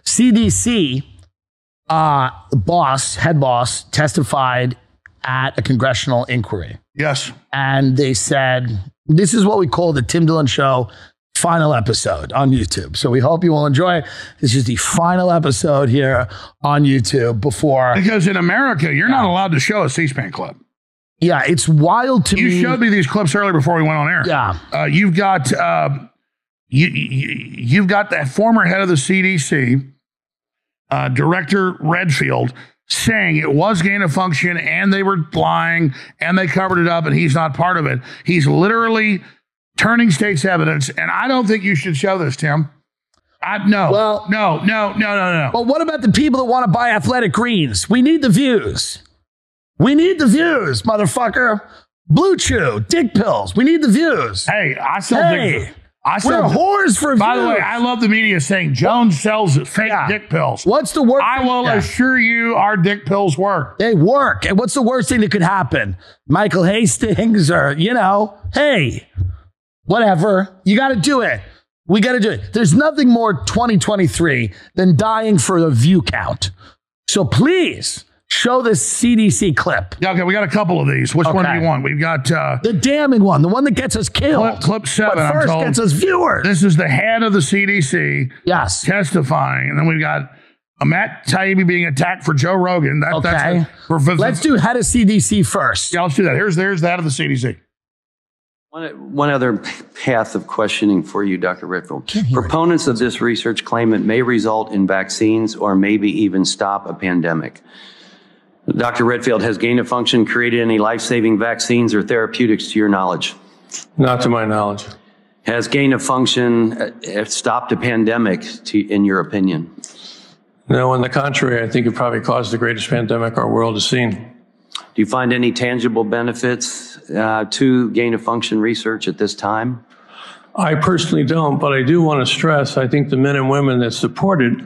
CDC head boss testified at a congressional inquiry. Yes. And they said, this is what we call the Tim Dillon Show final episode on YouTube. So we hope you will enjoy it. This is the final episode here on YouTube before. Because in America, you're not allowed to show a C-SPAN clip. Yeah, it's wild to me. You showed me these clips earlier before we went on air. Yeah. You've got you've got the former head of the CDC, Director Redfield, saying it was gain of function and they were lying and they covered it up and he's not part of it. He's literally turning state's evidence, and I don't think you should show this, Tim. No. But what about the people that want to buy Athletic Greens? We need the views. We need the views, motherfucker. Blue Chew, dick pills. We need the views. Hey, we're whores for views. By the way, I love the media saying Jones sells fake dick pills. What's the worst? I will assure you our dick pills work. They work. And what's the worst thing that could happen? Michael Hastings or, hey, whatever. You got to do it. We got to do it. There's nothing more 2023 than dying for a view count. So please show this CDC clip. Yeah, okay, we got a couple of these. Which one do you want? We've got the damning one, the one that gets us killed. Clip 7. But first gets us viewers. This is the head of the CDC. Yes. Testifying. And then we've got Matt Taibbi being attacked for Joe Rogan. Let's do head of CDC first. Yeah, let's do that. Here's the head of the CDC. One other path of questioning for you, Dr. Redfield. Proponents of this research claim it may result in vaccines or maybe even stop a pandemic. Dr. Redfield, has gain of function created any life-saving vaccines or therapeutics to your knowledge? Not to my knowledge. Has gain of function stopped a pandemic, in your opinion? No, on the contrary, I think it probably caused the greatest pandemic our world has seen. Do you find any tangible benefits to gain of function research at this time? I personally don't, but I do want to stress, I think the men and women that support it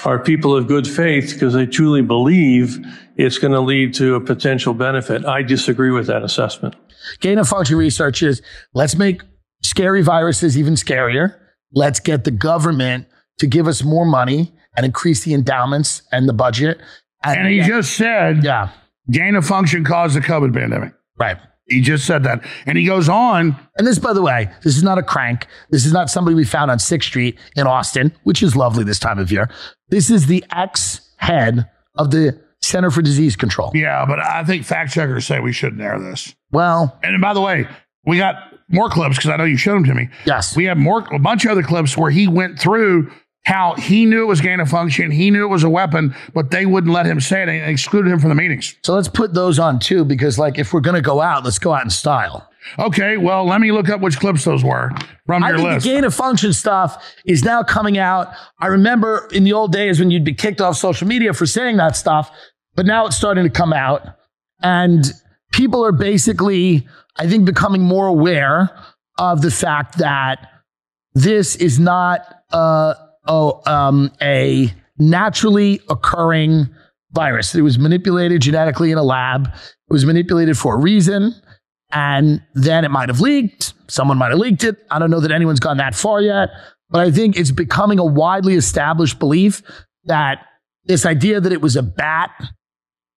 are people of good faith because they truly believe it's going to lead to a potential benefit. I disagree with that assessment. Gain of function research is, let's make scary viruses even scarier. Let's get the government to give us more money and increase the endowments and the budget. And he just said, gain of function caused the COVID pandemic. Right. He just said that. And he goes on. And this, by the way, this is not a crank. This is not somebody we found on 6th Street in Austin, which is lovely this time of year. This is the ex-head of the Center for Disease Control. Yeah, but I think fact checkers say we shouldn't air this. Well. And by the way, we got more clips because I know you showed them to me. Yes. We have a bunch of other clips where he went through how he knew it was gain of function. He knew it was a weapon, but they wouldn't let him say it and excluded him from the meetings. So let's put those on too, because if we're going to go out, let's go out in style. Okay, well, let me look up which clips those were from your list. The gain of function stuff is now coming out. I remember in the old days when you'd be kicked off social media for saying that stuff, but now it's starting to come out. And people are basically, I think, becoming more aware of the fact that this is not a naturally occurring virus. It was manipulated genetically in a lab. It was manipulated for a reason. And then it might have leaked. Someone might have leaked it. I don't know that anyone's gone that far yet. But I think it's becoming a widely established belief that this idea that it was a bat,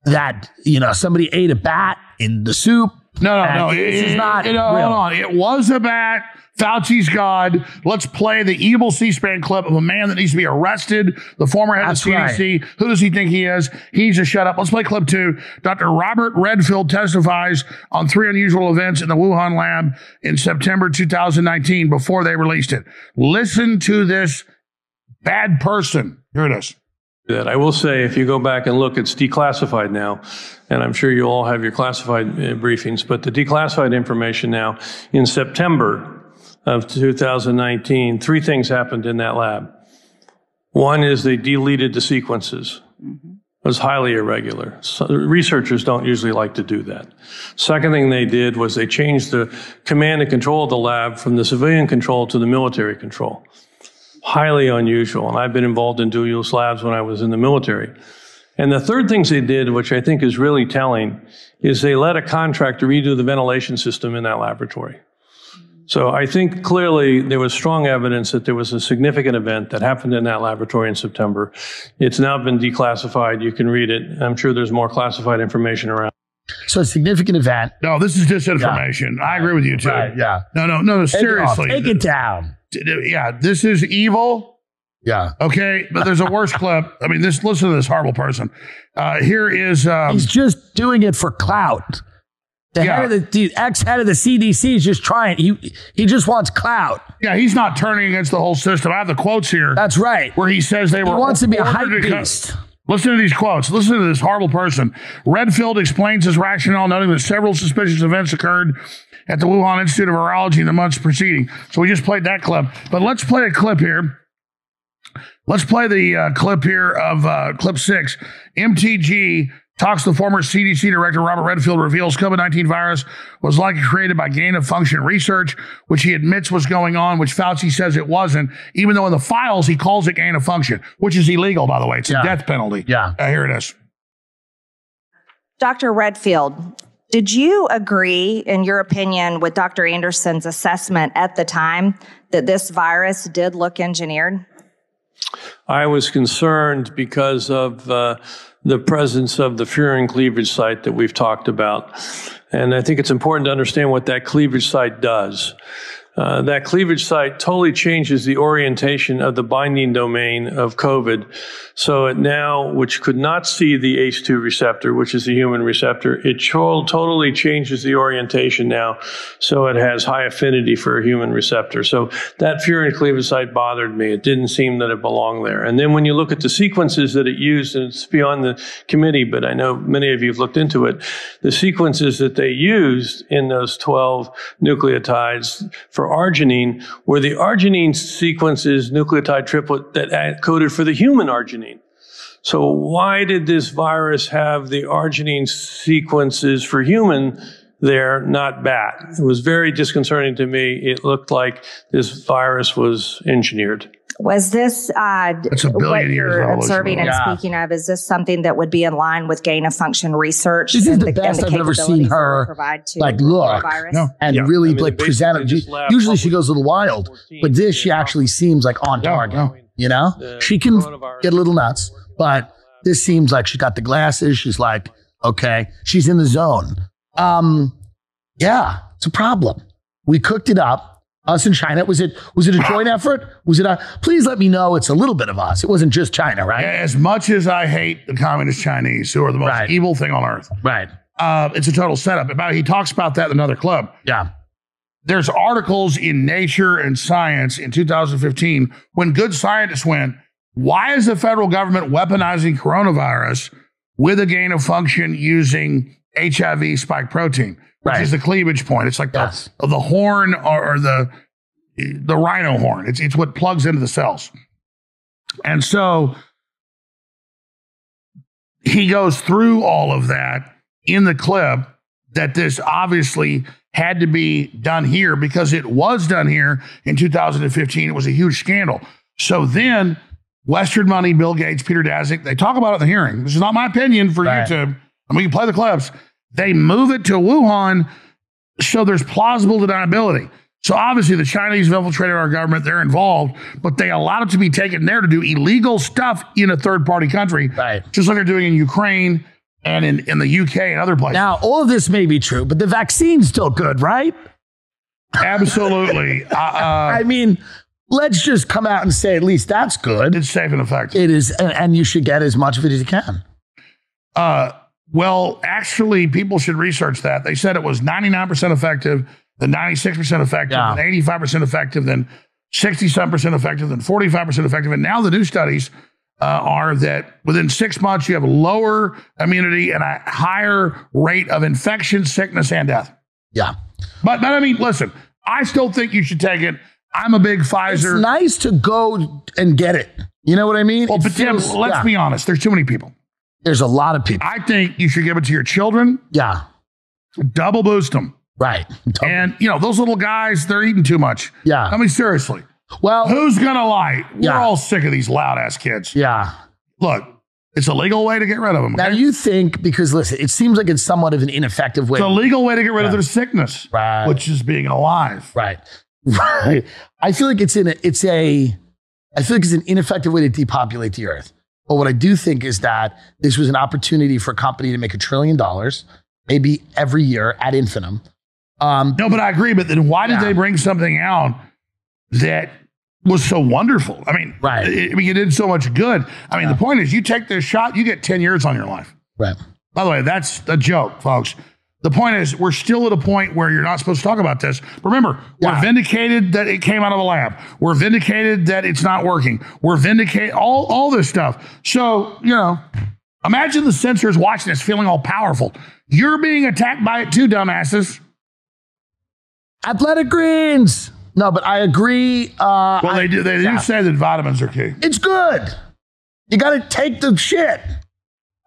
that, somebody ate a bat in the soup. No. This is not real. Hold on. It was a bat. Fauci's God. Let's play the evil C-SPAN clip of a man that needs to be arrested, the former head of CDC. Right. Who does he think he is? He needs to shut up. Let's play clip 2. Dr. Robert Redfield testifies on 3 unusual events in the Wuhan lab in September 2019 before they released it. Listen to this bad person. Here it is. That I will say, if you go back and look, it's declassified now, and I'm sure you all have your classified briefings, but the declassified information now, in September of 2019, 3 things happened in that lab. One is they deleted the sequences. It was highly irregular. So researchers don't usually like to do that. Second thing they did was they changed the command and control of the lab from the civilian control to the military control. Highly unusual. And I've been involved in dual-use labs when I was in the military. And the third things they did, which I think is really telling, is they let a contractor redo the ventilation system in that laboratory. So I think clearly there was strong evidence that there was a significant event that happened in that laboratory in September. It's now been declassified. You can read it. I'm sure there's more classified information around. So a significant event. No, this is disinformation. Yeah. I agree with you too. Right, yeah. No, seriously. Take it down. Yeah, this is evil. Yeah. Okay, but there's a worse clip. I mean, listen to this horrible person. Here is... he's just doing it for clout. The ex-head of the CDC is just trying. He just wants clout. Yeah, he's not turning against the whole system. I have the quotes here. That's right. Where he says they were... He wants to be a hype beast. Listen to these quotes. Listen to this horrible person. Redfield explains his rationale, noting that several suspicious events occurred at the Wuhan Institute of Virology in the months preceding. So we just played that clip. But let's play a clip here. Let's play the clip here of clip 6. MTG talks to the former CDC director Robert Redfield, reveals COVID-19 virus was likely created by gain-of-function research, which he admits was going on, which Fauci says it wasn't, even though in the files he calls it gain-of-function, which is illegal, by the way. It's a death penalty. Yeah. Here it is. Dr. Redfield, did you agree, in your opinion, with Dr. Anderson's assessment at the time that this virus did look engineered? I was concerned because of the presence of the furin cleavage site that we've talked about. And I think it's important to understand what that cleavage site does. That cleavage site totally changes the orientation of the binding domain of COVID. So it now, which could not see the ACE2 receptor, which is the human receptor, it totally changes the orientation now. So it has high affinity for a human receptor. So that furin cleavage site bothered me. It didn't seem that it belonged there. And then when you look at the sequences that it used, and it's beyond the committee, but I know many of you have looked into it, the sequences that they used in those 12 nucleotides for arginine were the arginine sequences, nucleotide triplet that coded for the human arginine. So why did this virus have the arginine sequences for human there, not bat? It was very disconcerting to me. It looked like this virus was engineered. Was this That's a billion what years you're evolution. observing and speaking of? Is this something that would be in line with gain-of-function research? This is the best I've ever seen her look and really present it. Usually she goes a little wild, but this she actually seems like on target. You know, she can get a little nuts, but this seems like she got the glasses. She's like, okay, she's in the zone. Yeah, it's a problem. We cooked it up. Us in China. Was it a joint effort? Was it please let me know it's a little bit of us. It wasn't just China, right? As much as I hate the communist Chinese, who are the most evil thing on earth. Right. It's a total setup. He talks about that in another club. Yeah. There's articles in Nature and Science in 2015 when good scientists went, why is the federal government weaponizing coronavirus with a gain of function using HIV spike protein, which is the cleavage point? It's like the horn or the rhino horn. It's what plugs into the cells. And so he goes through all of that in the clip, that this obviously had to be done here because it was done here in 2015. It was a huge scandal. So then Western Money, Bill Gates, Peter Daszak, they talk about it in the hearing. This is not my opinion for YouTube. I mean, you can play the clips. They move it to Wuhan so there's plausible deniability. So obviously the Chinese have infiltrated our government. They're involved, but they allowed it to be taken there to do illegal stuff in a third-party country, just like they're doing in Ukraine and in the UK and other places. Now, all of this may be true, but the vaccine's still good, right? Absolutely. I mean, let's just come out and say at least that's good. It's safe and effective. It is, and you should get as much of it as you can. Well, actually, people should research that. They said it was 99% effective, then 96% effective, then 85% effective, then 67% effective, then 45% effective. And now the new studies are that within 6 months, you have lower immunity and a higher rate of infection, sickness, and death. Yeah. But I mean, listen, I still think you should take it. I'm a big Pfizer. It's nice to go and get it. You know what I mean? Well, but Tim, let's be honest. There's too many people. There's a lot of people. I think you should give it to your children. Yeah. Double boost them. Right. And, you know, those little guys, they're eating too much. Yeah. I mean, seriously. Well, who's going to lie? We're all sick of these loud ass kids. Yeah. Look, It's a legal way to get rid of them. Now you think, because listen, it seems like it's somewhat of an ineffective way. It's a legal way to get rid of their sickness, which is being alive. Right. I feel like it's an ineffective way to depopulate the earth. But what I do think is that this was an opportunity for a company to make $1 trillion, maybe every year ad infinitum. No, but I agree. But then why did they bring something out that was so wonderful? I mean, it did so much good. I mean, the point is, you take this shot, you get 10 years on your life. Right. By the way, that's a joke, folks. The point is, we're still at a point where you're not supposed to talk about this. Remember, we're vindicated that it came out of a lab. We're vindicated that it's not working. We're vindicated, all this stuff. So, imagine the censors watching this feeling all powerful. You're being attacked by it too, dumbasses. Athletic greens. No, but I agree. Well, they do say that vitamins are key. It's good. You got to take the shit.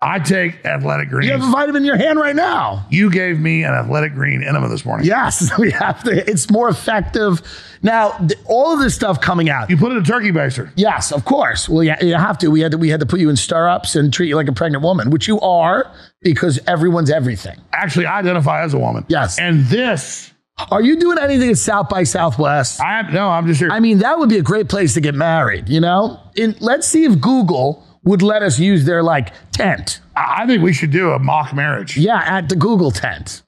I take athletic greens. You have a vitamin in your hand right now. You gave me an athletic green enema this morning. Yes, we have to. It's more effective. Now, all of this stuff coming out. You put it in a turkey baster. Yes, of course. Well, yeah, you have to. We had to put you in stirrups and treat you like a pregnant woman, which you are, because everyone's everything. Actually, I identify as a woman. Yes. And this... Are you doing anything at South by Southwest? No, I'm just here. I mean, that would be a great place to get married, Let's see if Google would let us use their tent. I think we should do a mock marriage. Yeah, at the Google tent.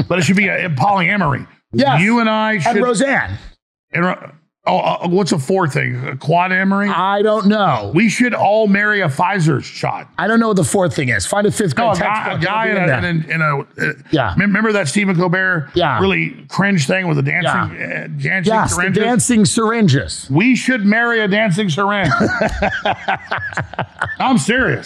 But it should be a polyamory. Yes. You and I should. And Roseanne. What's a fourth thing? A quadamory? I don't know. We should all marry a Pfizer shot. I don't know what the fourth thing is. Find a fifth grade textbook. A guy in a remember that Stephen Colbert really cringe thing with the dancing syringes? The dancing syringes. We should marry a dancing syringe. I'm serious.